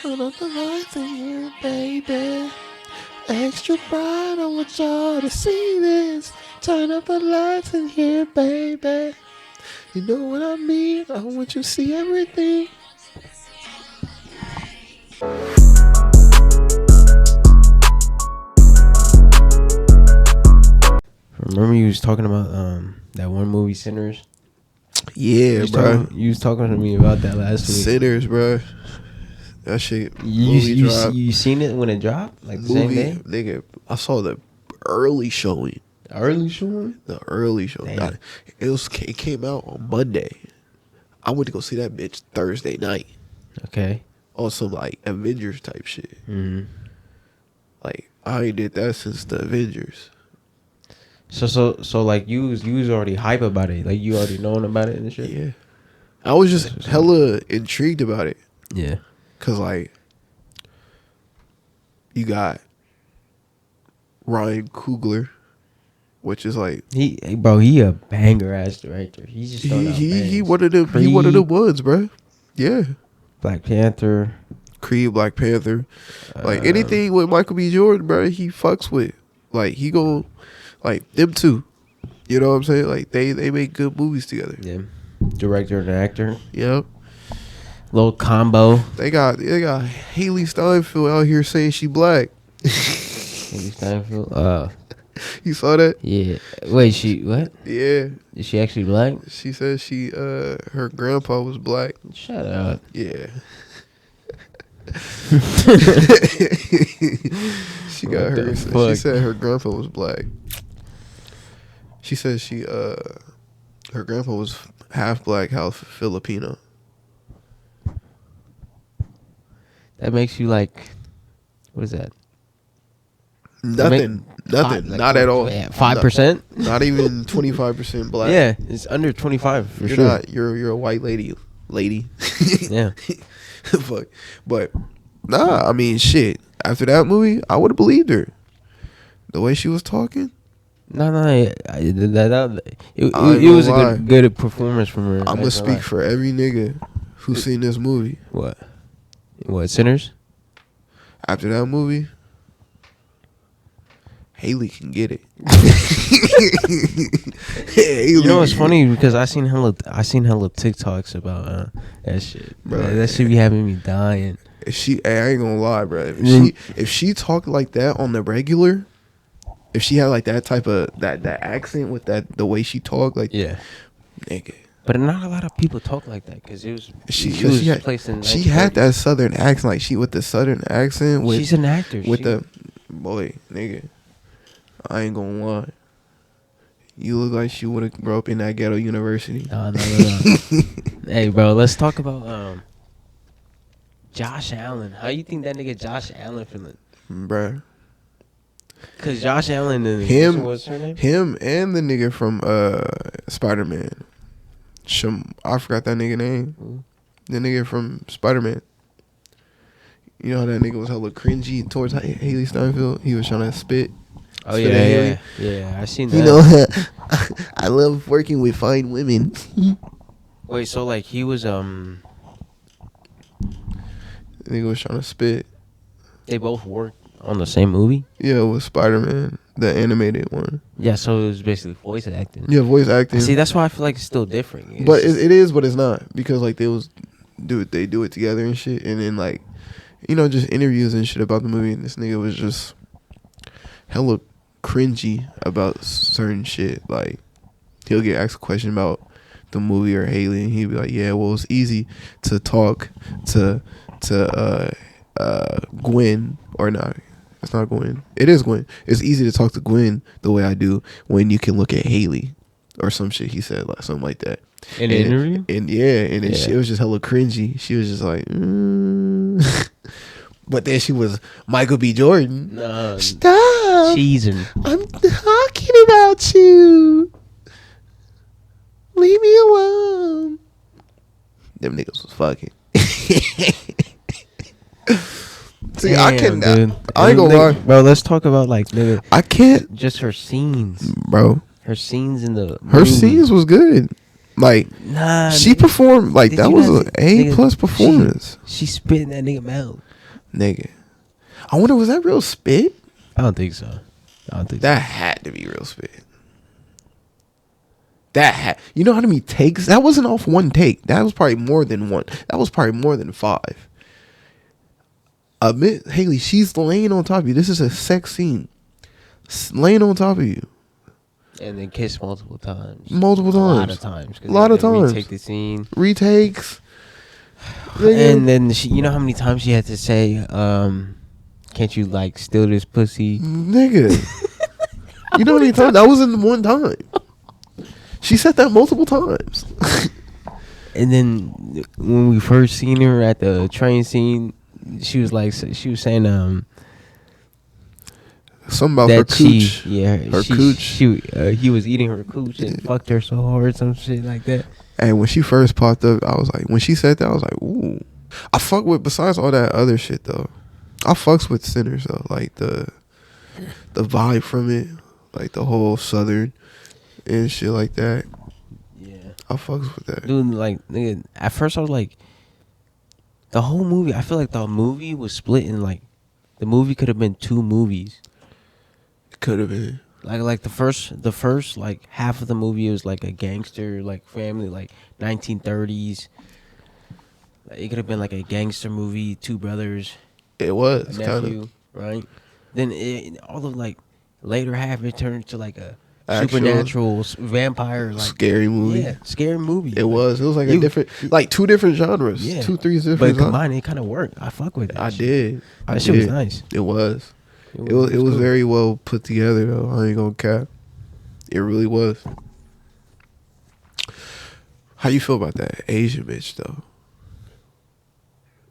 Turn up the lights in here, baby. Extra bright, I want y'all to see this. Turn up the lights in here, baby. You know what I mean? I want you to see everything. Remember you was talking about that one movie, Sinners? Yeah, bro. You was talking to me about that last week. Sinners, bro. That shit. You seen it when it dropped? Like the same day? Nigga, I saw the early showing. Early showing? The early show. It came out on Monday. I went to go see that bitch Thursday night. Okay. Also, like Avengers type shit. Mm-hmm. Like I ain't did that since the Avengers. So like you was already hype about it. Like you already known about it and shit. Yeah. I was just hella intrigued about it. Yeah. Cause like you got Ryan Coogler, which is like he a banger ass director. He's just he one of the ones, bro. Yeah. Black Panther. Creed, Black Panther. Like anything with Michael B. Jordan, bro, he fucks with. Like he go like them two. You know what I'm saying? Like they make good movies together. Yeah. Director and actor. Yep. Little combo. They got Haley Steinfeld out here saying she black. Haley Steinfeld. You saw that? Yeah. Wait, she what? Yeah. Is she actually black? She said her grandpa was black. Shut up. Yeah. She got her. She said her grandpa was black. She said her grandpa was half black, half Filipino. That makes you like, what is that? Nothing. Like not at all. 5%? Not even 25% black. Yeah, it's under 25 for you're sure. Not, you're a white lady. Yeah. Fuck. But nah, I mean shit. After that movie, I would have believed her. The way she was talking. No, it was a good performance from her. I'm gonna speak for every nigga who's seen this movie. What, Sinners? After that movie, Haley can get it. You know what's funny, because I seen hella TikToks about that shit. Bro, that shit be having me dying. I ain't gonna lie, bro. If she talked like that on the regular, if she had like that type of that accent with the way she talked, like yeah, nigga. But not a lot of people talk like that, because it was she had that southern accent, like she with the southern accent. She's an actor. With the boy, nigga. I ain't gonna lie. You look like she would have grew up in that ghetto university. No. Hey, bro, let's talk about Josh Allen. How you think that nigga Josh Allen feeling? Bruh. Cause Josh Allen and what's her name? Him and the nigga from Spider-Man. I forgot that nigga name. Ooh. The nigga from Spider-Man. You know how that nigga was hella cringy towards Haley Steinfeld? He was trying to spit. Oh yeah, I seen that. You know, I love working with fine women. Wait, so like he was The nigga was trying to spit. They both worked on the same movie? Yeah, with Spider-Man, the animated one. Yeah, so it was basically voice acting. Yeah, voice acting. See, that's why I feel like it's still different. But it is, but it's not, because like they do it together and shit, and then like, you know, just interviews and shit about the movie, and this nigga was just hella cringy about certain shit. Like he'll get asked a question about the movie or Haley, and he'd be like, yeah, well, it's easy to talk to Gwen, or not. It's not Gwen. It is Gwen. It's easy to talk to Gwen the way I do when you can look at Haley, or some shit he said, like something like that. In an interview? And it was just hella cringy. She was just like, But then she was Michael B. Jordan. No, stop. Cheesing. I'm talking about you. Leave me alone. Them niggas was fucking. See, damn, I ain't gonna lie, bro. Let's talk about like, nigga. I can't. Just her scenes, bro. Her scenes in the her movie. scenes was good. Like, nah, she performed like that was an A+ performance. She spit in that nigga mouth. Nigga. I wonder, was that real spit? I don't think so. That had to be real spit. You know how many takes? That wasn't off one take. That was probably more than one. That was probably more than 5. Admit, Haley, she's laying on top of you. This is a sex scene. Laying on top of you. And then kiss multiple times. A lot of times. A lot of times. Retake the scene. Retakes. And then she, you know how many times she had to say, can't you like steal this pussy? Nigga. You know how many times? That wasn't one time. She said that multiple times. And then when we first seen her at the train scene, she was saying something about her cooch. Her cooch. He was eating her cooch and fucked her so hard, some shit like that. And when she first popped up, I was like, when she said that, I was like, ooh. I fuck with, besides all that other shit though, I fucks with Sinners though, like the vibe from it, like the whole Southern and shit like that. Yeah, I fucks with that. Dude, like, nigga, at first I was like, the whole movie, I feel like the movie was split in like, the movie could have been 2 movies. It could have been. Like the first like half of the movie was like a gangster like family, like 1930s. Like, it could have been like a gangster movie, 2 brothers. It was a nephew, right? Then all of like later half it turned to like a supernatural vampire, like scary movie. Yeah, scary movie. It was like a different, like 2 different genres. Yeah, 2, 3 different. But combined, it kind of worked. I fuck with that. I did. That shit was nice. It was. It was was cool. very well put together though. I ain't gonna cap. It really was. How you feel about that Asian bitch though?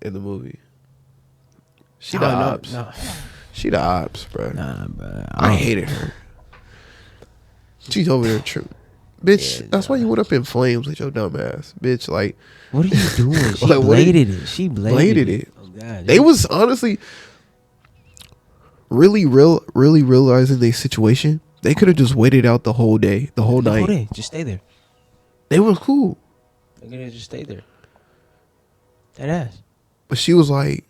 In the movie, she the ops. No. She the ops, bro. Nah, bro. I hated her. She's over there, true. Bitch, Yeah, that's why you went up in flames with your dumb ass. Bitch, like, what are you doing? She like, bladed it. She bladed it. Oh, God, they was honestly really realizing their situation. They could have just waited out the whole day, the whole night. Day. Just stay there. They was cool. They could have just stayed there. That ass. But she was like,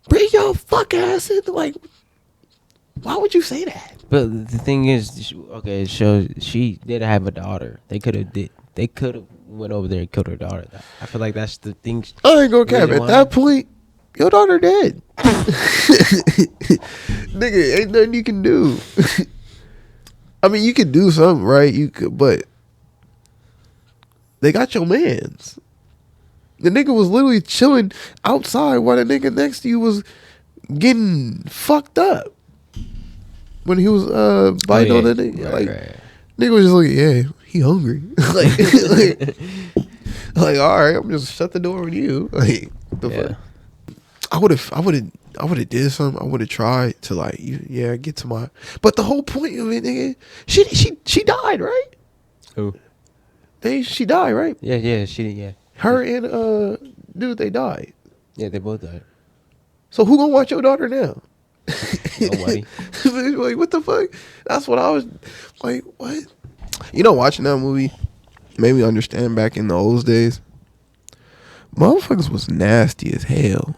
bring your fuck ass in. Like, why would you say that? But the thing is, okay, it shows she did have a daughter. They could have went over there and killed her daughter. I feel like that's the thing. I ain't gonna cap. At that point, your daughter dead. Nigga, ain't nothing you can do. I mean, you could do something, right? You could, but they got your mans. The nigga was literally chilling outside while the nigga next to you was getting fucked up. When he was biting on the nigga. Right. Nigga was just like, yeah, he hungry. like, all right, I'm just shut the door on you. Like, the fuck? I would have did something. I would have tried to like, get to my. But the whole point of it, nigga, she died, right? Who? She died, right? Yeah, she did. Yeah. Her and dude, they died. Yeah, they both died. So who gonna watch your daughter now? Nobody. Like, what the fuck? That's what I was like. What? You know, watching that movie made me understand back in the old days, motherfuckers was nasty as hell.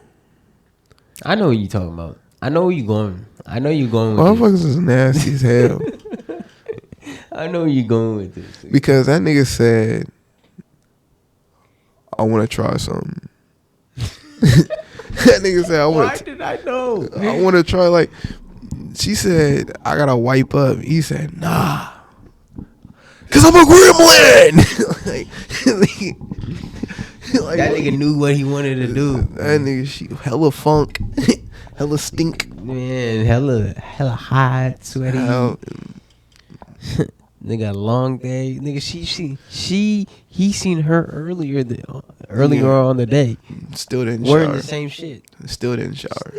I know what you talking about. I know where you going. Motherfuckers is nasty as hell. I know where you going with this. Because that nigga said, I want to try something. That nigga said, Why did I know? I want to try, like, she said, I got to wipe up. He said, nah. Because I'm a gremlin. like, that nigga knew what he wanted to do. That nigga, she hella funk, hella stink. Man, hella hot, sweaty. Nigga, a long day. Nigga, he seen her earlier on the day. Still didn't shower. Wearing shower. the same shit. Still didn't shower.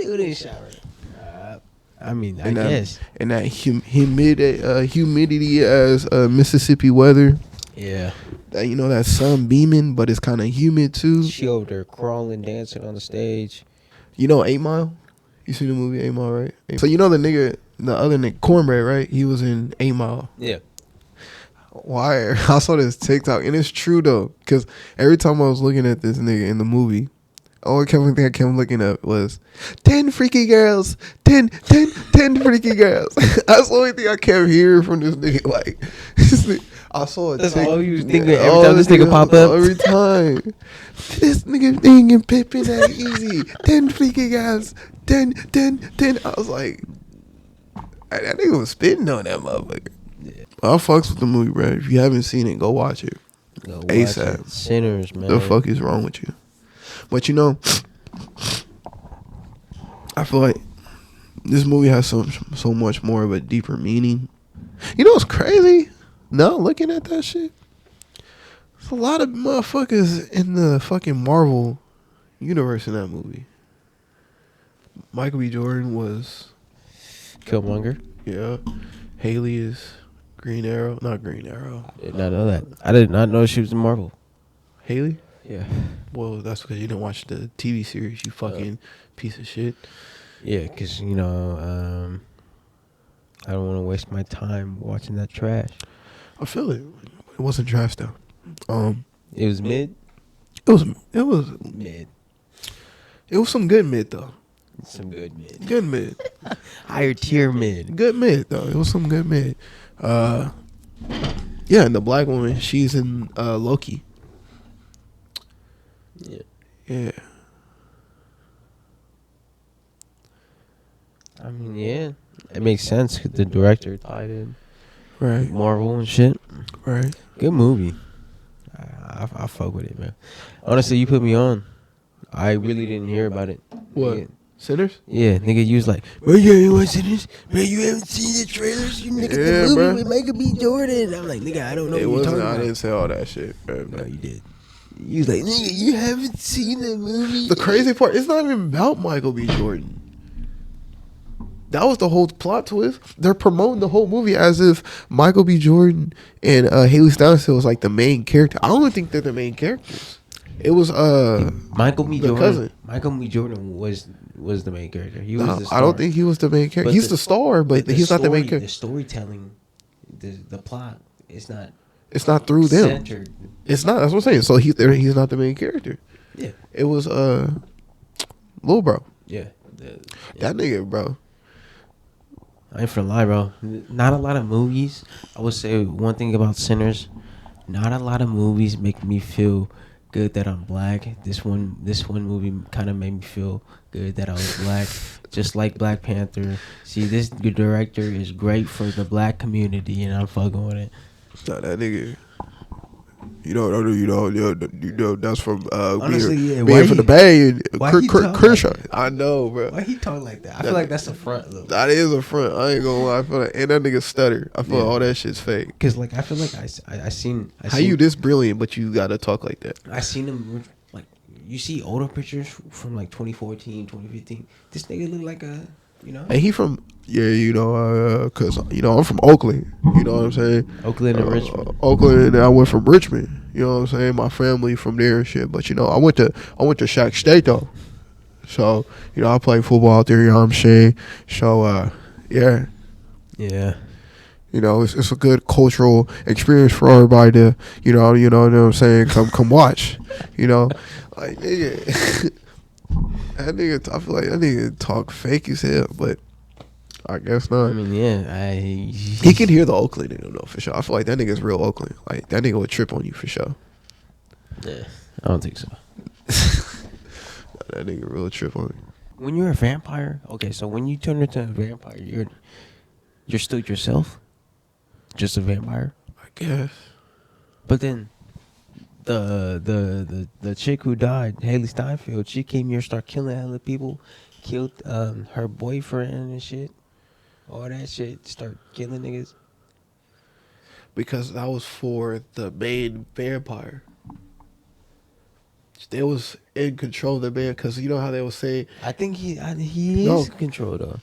I mean, I guess. And that humidity as Mississippi weather. Yeah. That, you know, that sun beaming, but it's kind of humid too. She over there crawling, dancing on the stage. You know 8 Mile? You seen the movie 8 Mile, right? So you know the other nigga, Cornbread, right? He was in 8 Mile. Yeah. Why? I saw this TikTok, and it's true though, because every time I was looking at this nigga in the movie, All thing I kept looking up was 10 freaky girls, 10 freaky girls. That's the only thing I kept hearing from this nigga. Like, I saw it. That's all you was thinking every time this nigga pop up. Every time. This nigga thinking Pippin that easy. 10 freaky girls, 10. I was like, that nigga was spitting on that motherfucker. Yeah. I fucks with the movie, bro. If you haven't seen it, go watch it. Go watch ASAP. it. Sinners, man. The fuck is wrong with you? But you know, I feel like this movie has so much more of a deeper meaning. You know what's crazy? Now looking at that shit, there's a lot of motherfuckers in the fucking Marvel universe in that movie. Michael B. Jordan was Killmonger. Yeah. Haley is Green Arrow. Not Green Arrow. Did not know that. I did not know she was in Marvel. Haley? Yeah. Well, that's because you didn't watch the TV series, you fucking piece of shit. Yeah, because, you know, I don't want to waste my time watching that trash. I feel it. It wasn't trash though. It was mid? It was Mid. It was some good mid though. Some good mid. Good mid. Higher tier mid. Good mid though. It was some good mid. Yeah, and the black woman, she's in Loki. Yeah. Yeah. I mean, yeah. It makes sense 'cause the director tied in Right. Marvel and shit. Right. Good movie. I fuck with it, man. Honestly, you put me on. I really didn't hear about it. What? Nigga. Sinners? Yeah, nigga, you was like, bro, you ain't watch Sinners? Bro, you haven't seen the trailers? You nigga, Yeah, the movie bro. with Michael B. Jordan. I'm like, nigga, I don't know It what you're wasn't. talking I about. didn't say all that shit. Bro. No, you did. You was like, nigga, you haven't seen the movie? The crazy part, it's not even about Michael B. Jordan. That was the whole plot twist. They're promoting the whole movie as if Michael B. Jordan and Haley Steinfeld was like the main character. I don't think they're the main characters. It was Michael B. the Jordan. cousin. Michael B. Jordan was the main character. He was No, the star. I don't think he was the main character. But He's the star, but he's not the main character. The storytelling, the plot, is not It's not through them. centered. It's not. That's what I'm saying. So he's not the main character. Yeah. It was Lil Bro. Yeah. That nigga, bro. I ain't finna lie, bro. Not a lot of movies. I would say one thing about Sinners. Not a lot of movies make me feel good that I'm black. This one movie kind of made me feel good that I was black. Just like Black Panther. See, this director is great for the black community, and I'm fucking with it. Nah, that nigga. That's from Honestly, yeah. being from the Bay and why he talk Kershaw. like that? I know, bro. Why he talk like that? I feel like that's a front, though. That is a front. I ain't gonna lie. I feel like, and that nigga stutter. I feel like all that shit's fake. Cause like I feel like I seen How you this brilliant, but you gotta talk like that? I seen him like you see older pictures from like 2014, 2015. This nigga look like a And he from cause I'm from Oakland. You know what I'm saying? Oakland and Richmond. Oakland, and I went from Richmond. You know what I'm saying? My family from there and shit. But I went to Shack State though. So I played football out there. You know what I'm saying? So yeah. Yeah. It's a good cultural experience for everybody to, you know what I'm saying, come watch. Like nigga, that nigga, I feel like that nigga talk fake as hell, but I guess not. I mean, yeah, He can hear the Oakland in him though, for sure. I feel like that nigga's real Oakland. Like that nigga would trip on you for sure. Yeah, I don't think so. That nigga real trip on you. When you're a vampire, okay, so when you turn into a vampire, you're still yourself, just a vampire. I guess. But then the chick who died, Haley Steinfeld, she came here, started killing hella people, killed her boyfriend and shit, all that shit, start killing niggas. Because that was for the main vampire. They was in control of the man, because you know how they was saying. I think he is in control though.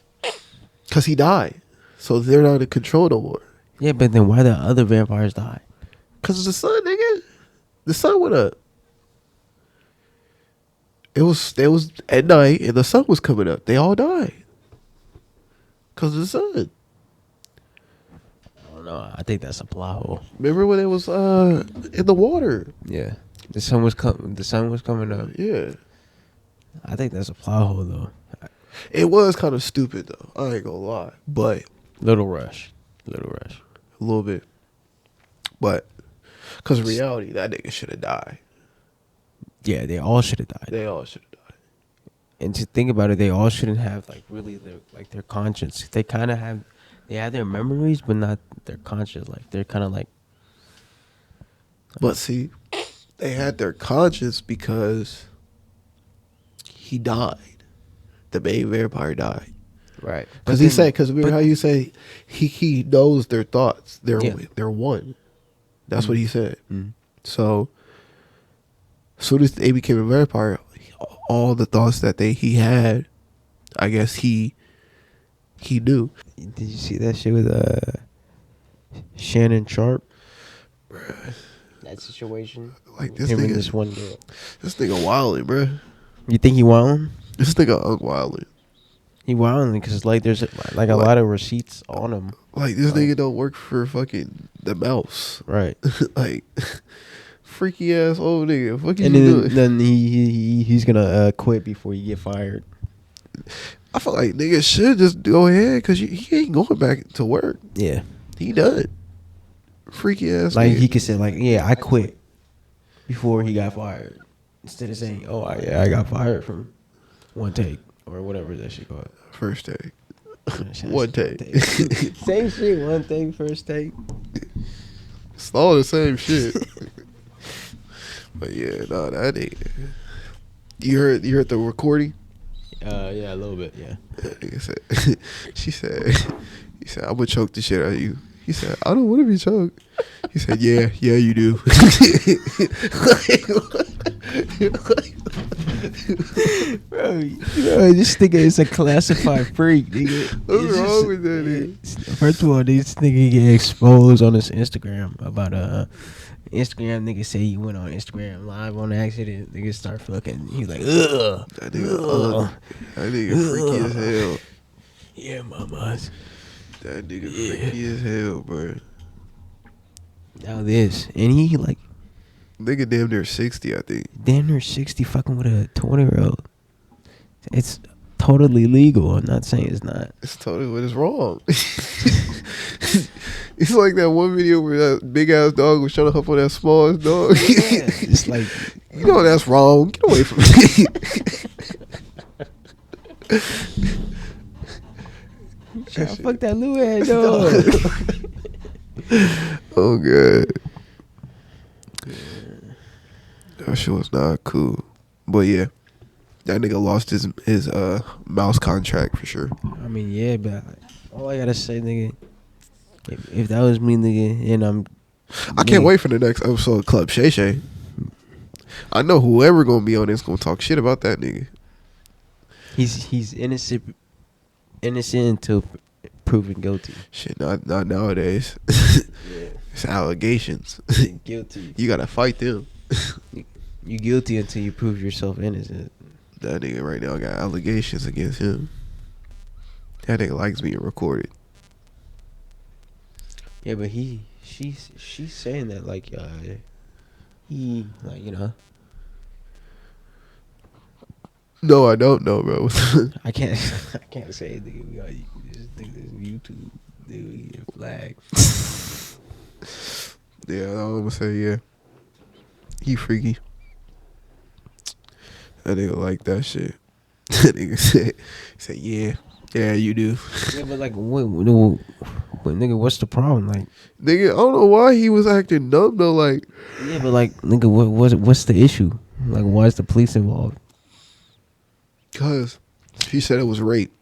Because he died, so they're not in control no more. Yeah, but then why the other vampires die? Because the sun, nigga. The sun went up. It was at night and the sun was coming up. They all died. Because of the sun. I don't know. I think that's a plot hole. Remember when it was in the water? Yeah. The sun was coming up. Yeah. I think that's a plot hole though. It was kind of stupid though. I ain't gonna lie, but Little Rush, Little Rush. a little bit. But because in reality, that nigga should have died. Yeah, they all should have died. They all should have died. And to think about it, they all shouldn't have like really their conscience. They kind of have, they have their memories, but not their conscience. Like they're kind of like. But see, they had their conscience because he died. The main vampire died. Right. Because he said, because how you say he knows their thoughts. They're one. That's what he said. Mm. So, as soon as they became a vampire, all the thoughts that he had, I guess he knew. Did you see that shit with Shannon Sharpe? Bruh. That situation. Like this Him nigga, and this one girl. this nigga wilding, bruh. You think he wilding? This nigga wilding. He wilding because like there's like a lot of receipts on him. Like this nigga don't work for fucking the mouse. Right. Like freaky ass old nigga. What And you doing? then he's gonna quit before you get fired. I feel like niggas should just go ahead because he ain't going back to work. Yeah. He done. Freaky ass. Like nigga. he could say like, yeah, I quit before he got fired, instead of saying, oh I got fired from one take or whatever that shit called. First take. One take. Same shit. One take. First take. It's all the same shit. But yeah, no, that nigga. You heard the recording? Yeah, a little bit. Yeah. That nigga said, he said, I'm gonna choke the shit out of you. He said, I don't want to be choked. He said, yeah, you do. Bro, this nigga is a classified freak, nigga. What's wrong with that nigga? First of all, this nigga get exposed on his Instagram about Instagram nigga say he went on Instagram live on accident. Nigga start fucking. He's like, ugh. That nigga, that nigga freaky as hell. Yeah, mamas. That nigga freaky as hell, bro. Now this, and he like Nigga damn near 60, I think. damn near 60, fucking with a 20-year-old. It's totally legal. I'm not saying it's not. It's totally what is wrong. It's like that one video where that big ass dog was trying to huff on that small ass dog. Yeah, it's like, you know that's wrong. Get away from me. trying to fuck that little ass dog. Oh god. That shit was not cool. But yeah. That nigga lost his mouse contract for sure. I mean, yeah, but all I gotta say, nigga, if that was me, nigga, and I can't wait for the next episode of Club Shay Shay. I know whoever gonna be on this gonna talk shit about that nigga. He's innocent until proven guilty. Shit, not nowadays. Yeah. It's allegations. Guilty. You gotta fight them. You guilty until you prove yourself innocent. That nigga right now got allegations against him. That nigga likes being recorded. Yeah, but she's saying that like he like, you know. No, I don't know, bro. I can't say it, nigga. We got this YouTube, dude. We get flagged. Yeah, I'm gonna say yeah. He freaky. That nigga like that shit. That nigga said yeah, you do. Yeah, but like, what, nigga, what's the problem? Like, Nigga, I don't know why he was acting dumb though. Like, yeah, but like, nigga, what's the issue? Like, why is the police involved? cause she said it was rape.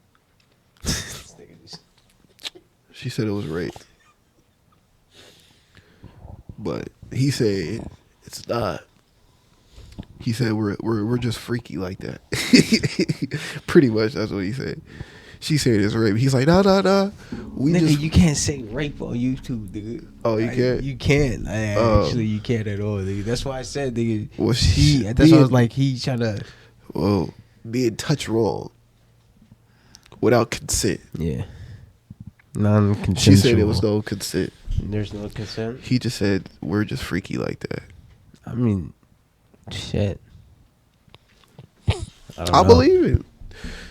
She said it was rape. But he said it's not. He said we're just freaky like that. Pretty much that's what he said. She said it's rape. He's like, nah. We Nigga, just you can't say rape on YouTube, nigga. Oh, you Like, can't? You can't. Like, actually, you can't at all, nigga. That's why I said, nigga. Well, That's why I was like, he trying to. Well, being touched wrong without consent. Yeah. Non-consensual. She said it was no consent. There's no consent. He just said we're just freaky like that. I mean, shit. I don't I know. believe it.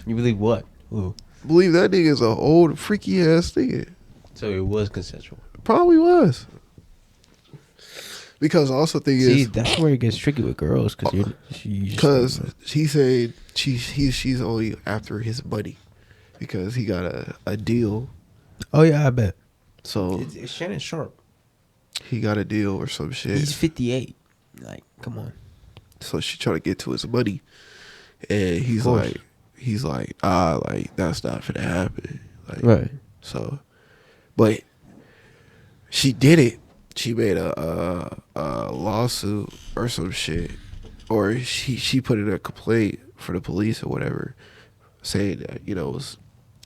You believe what? Ooh. Believe that nigga is a old freaky ass nigga. So it was consensual. Probably was. Because also thing See, is, that's where it gets tricky with girls because because he said she's only after his buddy because he got a deal. Oh yeah, I bet. So It's Shannon Sharpe. he got a deal or some shit. He's 58. Like, come on. So she trying to get to his buddy, and he's like, like that's not gonna happen. Like, Right. so, but she did it. She made a lawsuit or some shit, or she put in a complaint for the police or whatever, saying that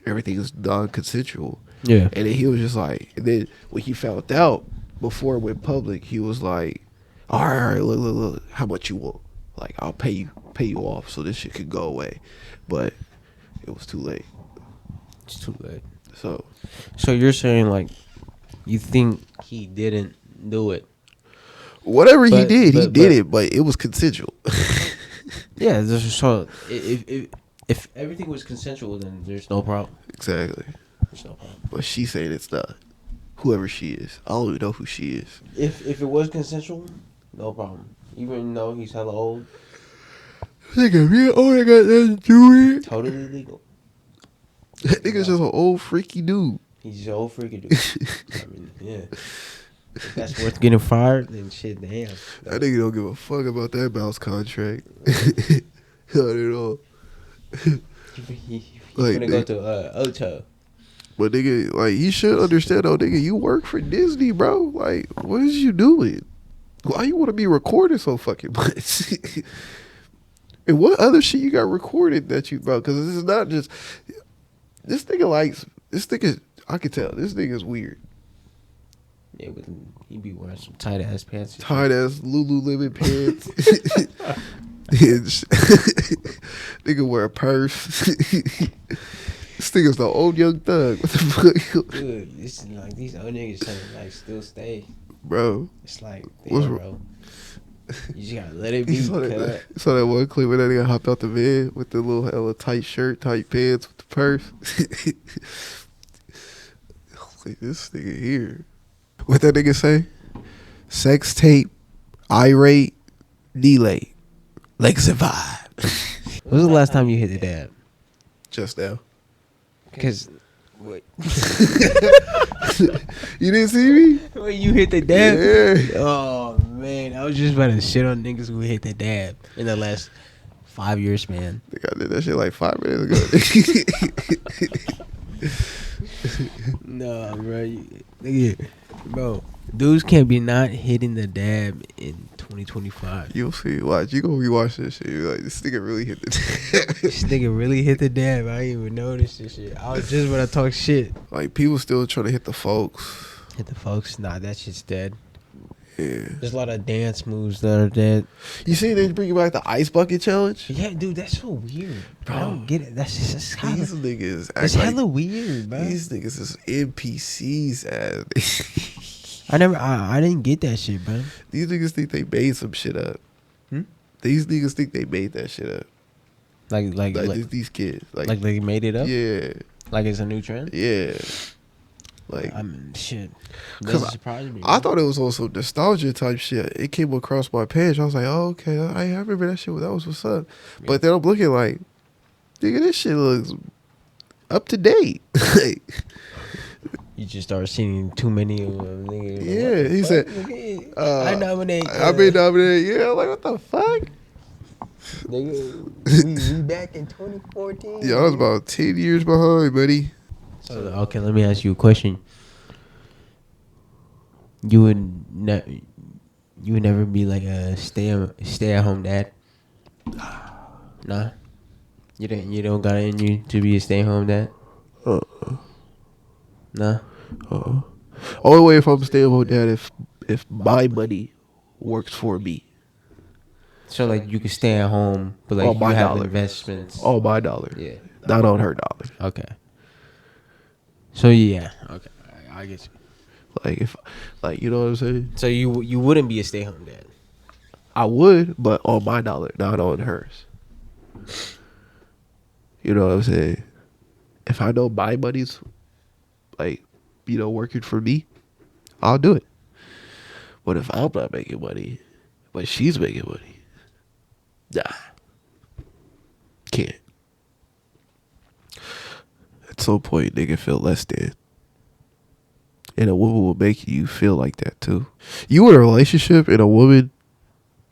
everything is non-consensual. Yeah. And then he was just like, and then when he found out before it went public, he was like, all right, look, how much you want? Like, I'll pay you off so this shit could go away. But it was too late. It's too late. So you're saying like you think he didn't do it? whatever he did but it, but it was consensual. Yeah. So if everything was consensual, then there's no problem. Exactly. There's no problem. But she's saying it's not. Whoever she is. I don't even know who she is. If it was consensual, no problem. Even though he's hella old, Nigga, me all I got nothing to do with it. totally legal. That nigga's just an old freaky dude. He's so old freaking dude. I mean, yeah. If that's worth getting fired, then shit, damn. That nigga don't give a fuck about that bounce contract. Not at all. He's Like, gonna go to Ocho. But nigga, like, you should understand though, nigga, you work for Disney, bro. Like, what is you doing? Why you want to be recorded so fucking much? And what other shit you got recorded that you, bro? Because this is not just, this nigga, I can tell, this nigga's weird. Yeah, but he be wearing some tight ass pants. Tight ass Lululemon pants. Nigga wear a purse. This nigga's the old young thug. What the fuck? Dude, this is like these old niggas trying to like still stay. Bro. It's like, What's damn, bro. You just gotta let it be. You saw that one clip where that nigga hopped out the van with the little hella tight shirt, tight pants with the purse. I was like, this nigga here. What that nigga say? Sex tape, irate, delay. Legs and vibe. When was the last time you hit the dab? Just now. Because what? You didn't see me? When you hit the dab? Yeah. Oh man, I was just about to shit on niggas who hit the dab in the last 5 years, man. I think I did that shit like 5 minutes ago. No, bro, dudes can't be not hitting the dab in 2025. You'll see. Watch. You gonna rewatch this shit. You're like, this nigga really hit the This nigga really hit the dab. I didn't even notice this shit. I was just about to talk shit. Like, people still trying to hit the folks. Hit the folks. Nah, that shit's dead. Yeah. There's a lot of dance moves that are dead. You see they bring back the ice bucket challenge? Yeah, dude, that's so weird. Bro, I don't get it. That's just These niggas it's act hella like weird, bro. these niggas is NPCs ass. I didn't get that shit, bro. These niggas think they made some shit up. Hmm? These niggas think they made that shit up. Like These kids. like they made it up. Yeah. Like it's a new trend. Yeah. Like, I mean, shit. Cause Doesn't surprise me. I thought it was also nostalgia type shit. It came across my page. I was like, oh, okay. I remember that shit. That was what's up. Yeah. But then I'm looking like, nigga, this shit looks up to date. You just start seeing too many of them. Nigga, Yeah, he said, I nominate. I been nominated. Yeah, like, what the fuck? Nigga, we back in 2014. Yeah, I was about 10 years behind, buddy. So, okay, let me ask you a question. You would never be like a stay at home dad. Nah, you don't got it in you to be a stay at home dad. Nah. Only way if I'm staying home dad if my money works for me. So like you can stay at home, but like you have investments. On my dollar. Yeah. Not on her dollar. Okay. So yeah. Okay. I get you. Like, you know what I'm saying? So you wouldn't be a stay at home dad. I would, but on my dollar, not on hers. You know what I'm saying? If I know my money's like, working for me, I'll do it. But if I'm not making money, but she's making money, nah, can't. At some point, nigga feel less than. And a woman will make you feel like that too. You in a relationship and a woman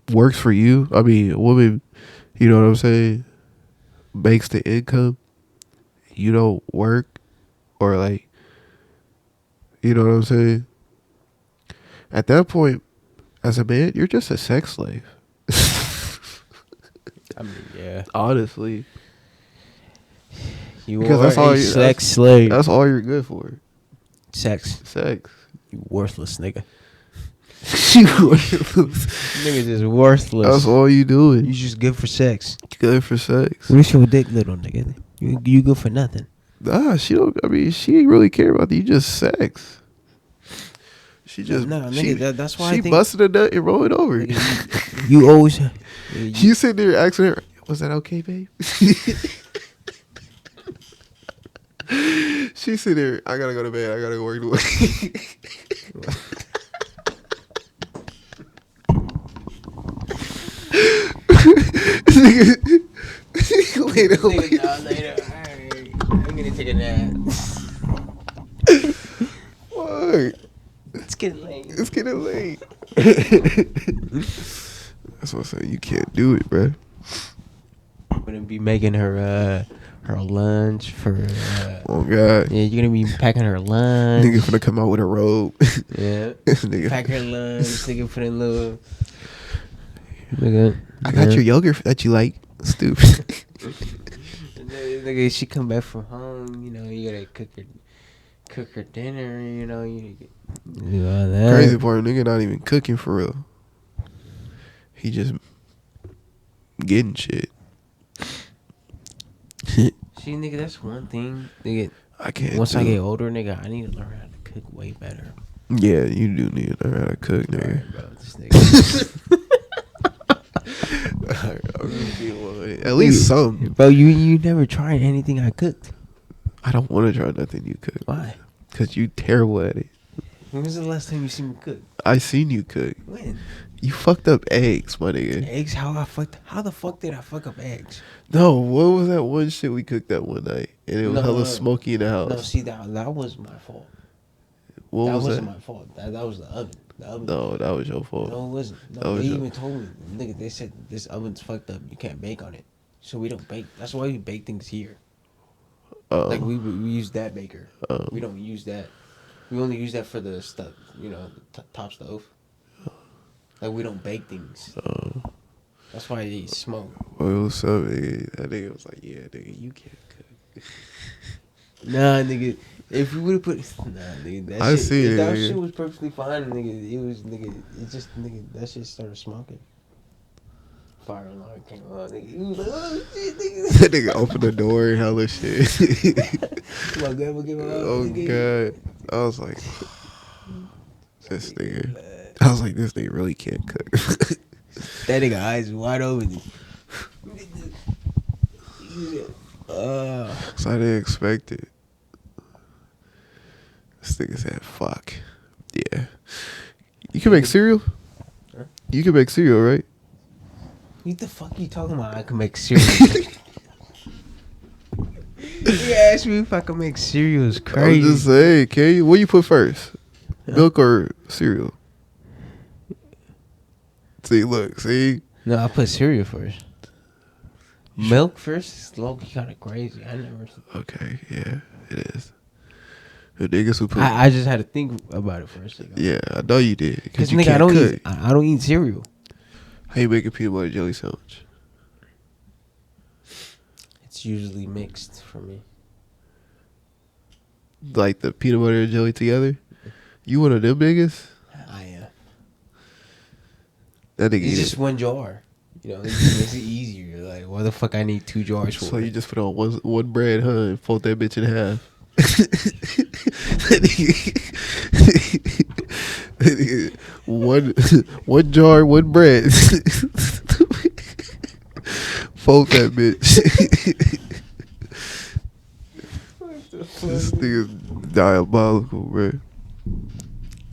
works for you. I mean, a woman, you know what I'm saying, makes the income. You don't work or like, you know what I'm saying? At that point, as a man, you're just a sex slave. I mean, yeah. Honestly. You because are a sex slave. That's all you're good for. Sex. You worthless nigga. You worthless. Nigga just worthless. That's all you doing. You just good for sex. Good for sex. What's your dick little nigga? You good for nothing. Nah, she don't. I mean, she ain't really care about you. Just sex. She just nigga. That's why she busted a nut and rolled over. Nigga, you always. You sitting there asking her, "Was that okay, babe?" She sit there. I gotta go to bed. I gotta go work today. Later. Alright. I'm gonna take a nap. What? It's getting late. That's what I'm saying. You can't do it, bro. I'm gonna be making her lunch for. Oh God. Yeah, you're gonna be packing her lunch. Nigga finna come out with a robe. Yeah. Nigga. Pack her lunch. Nigga put in little. Nigga. I got your yogurt that you like. Stupid. Nigga, she come back from home. You know, you gotta cook her dinner. You know, you do all that. Crazy part, nigga, not even cooking for real. He just getting shit. See, nigga, that's one thing. Nigga, I can't. Once I get older, nigga, I need to learn how to cook way better. Yeah, you do need to learn how to cook, nigga. Right, bro, this nigga. At least some. Bro, you never tried anything I cooked. I don't want to try nothing you cook. Why? Because you terrible at it. When was the last time you seen me cook? I seen you cook. When? You fucked up eggs, my nigga. Eggs? How the fuck did I fuck up eggs? No, what was that one shit we cooked that one night? And it was hella smoky in the house. No, see, that was my fault. What was that? Wasn't my fault. That was the oven. No, that was your fault. No, it wasn't. No, they even told me, nigga, they said this oven's fucked up. You can't bake on it. So we don't bake. That's why we bake things here. Like we use that baker. We don't use that. We only use that for the stuff, you know, the top stove. Like we don't bake things. That's why they smoke. Well, what's up, nigga? That nigga was like, yeah, nigga, you can't cook. Nah, nigga. If you would have put, nigga, that shit was perfectly fine, nigga. It just, that shit started smoking. Fire alarm came on, nigga. He was like, oh shit, nigga. That nigga opened the door and hella shit. My God, oh God. I was like, this nigga. I was like, this nigga really can't cook. That nigga eyes wide open. So I didn't expect it. This nigga said, fuck. Yeah. You can make cereal? Huh? You can make cereal, right? What the fuck you talking about? I can make cereal. You asked me if I can make cereal. It's crazy. I'm just saying, can you? What you put first? Milk or cereal? See, look, see? No, I put cereal first. Milk first is low-key kind of crazy. I never. Okay, yeah, it is. The niggas who put. I just had to think about it first. Yeah, I know you did. Because nigga, I don't eat cereal. How you make a peanut butter jelly sandwich? It's usually mixed for me. Like the peanut butter and jelly together? You one of them niggas? I am. That nigga It's just one jar. You know, it makes it easier. Like, why the fuck I need 2 jars for? So you just put on one bread, huh, and fold that bitch in half. one jar, one bread. Fold that bitch. This nigga's diabolical, bro.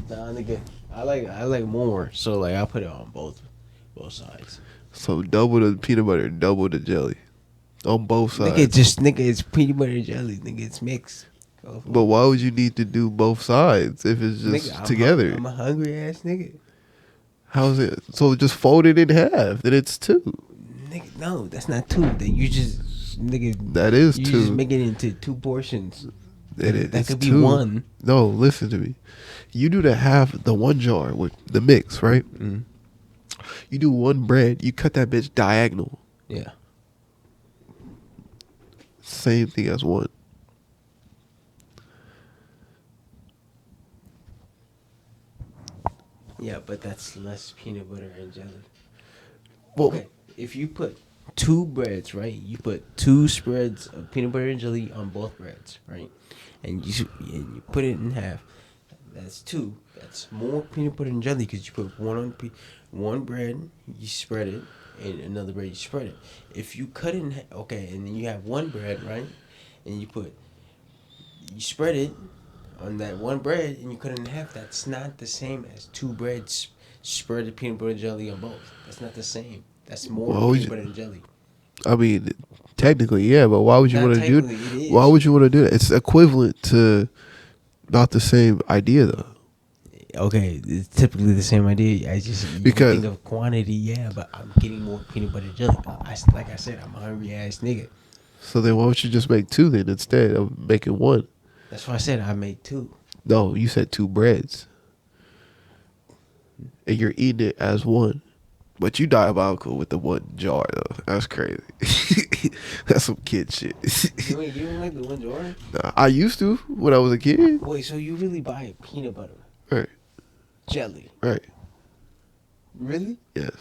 Nah, nigga. I like more. So like I put it on both sides. So double the peanut butter, double the jelly, on both sides. Nigga, it's peanut butter and jelly. Nigga, it's mixed. But why would you need to do both sides if it's just nigga, together? I'm a hungry ass nigga. How's it? So just fold it in half. Then it's two. Nigga, no, that's not two. That you just nigga. That is you two. just make it into two portions. That could be two. one. No, listen to me. You do the one jar with the mix, right? Mm. You do one bread. You cut that bitch diagonal. Yeah. Same thing as one. Yeah, but that's less peanut butter and jelly. Well, Okay, if you put two breads, right? You put two spreads of peanut butter and jelly on both breads, right? And you put it in half. That's two. That's more peanut butter and jelly because you put one bread, you spread it, and another bread you spread it. If you cut it in okay, and then you have one bread, right? And you spread it on that one bread and you cut it in half. That's not the same as two breads spread the peanut butter and jelly on both. That's not the same. That's more peanut butter and jelly. I mean, technically, yeah, but why would you want to do it? Why would you want to do that? It's equivalent to not the same idea, though. Okay, it's typically the same idea. I just Because think of quantity, yeah, but I'm getting more peanut butter and jelly. Like I said, I'm a hungry ass nigga. So then why don't you just make two then instead of making one? That's why I said I make two. No, you said two breads. And you're eating it as one. But you diabolical with the one jar, though. That's crazy. That's some kid shit. You don't like the one jar? Nah, I used to when I was a kid. Wait, so you really buy peanut butter? Right. Jelly? Right. Really? Yes.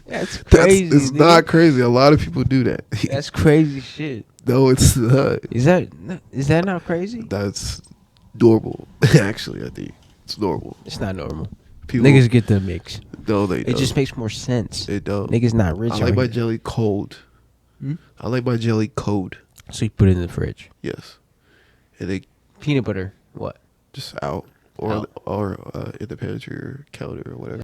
That's crazy. It's not crazy. A lot of people do that. That's crazy shit. No, it's not. Is that not crazy? That's normal. Actually, I think it's normal. It's not normal. People, Niggas get the mix. No, they don't. It just makes more sense. It don't. Niggas not rich. I like my jelly cold. Hmm? I like my jelly cold. So you put it in the fridge. Yes. And they Peanut butter. What? just out or in the pantry or counter or whatever.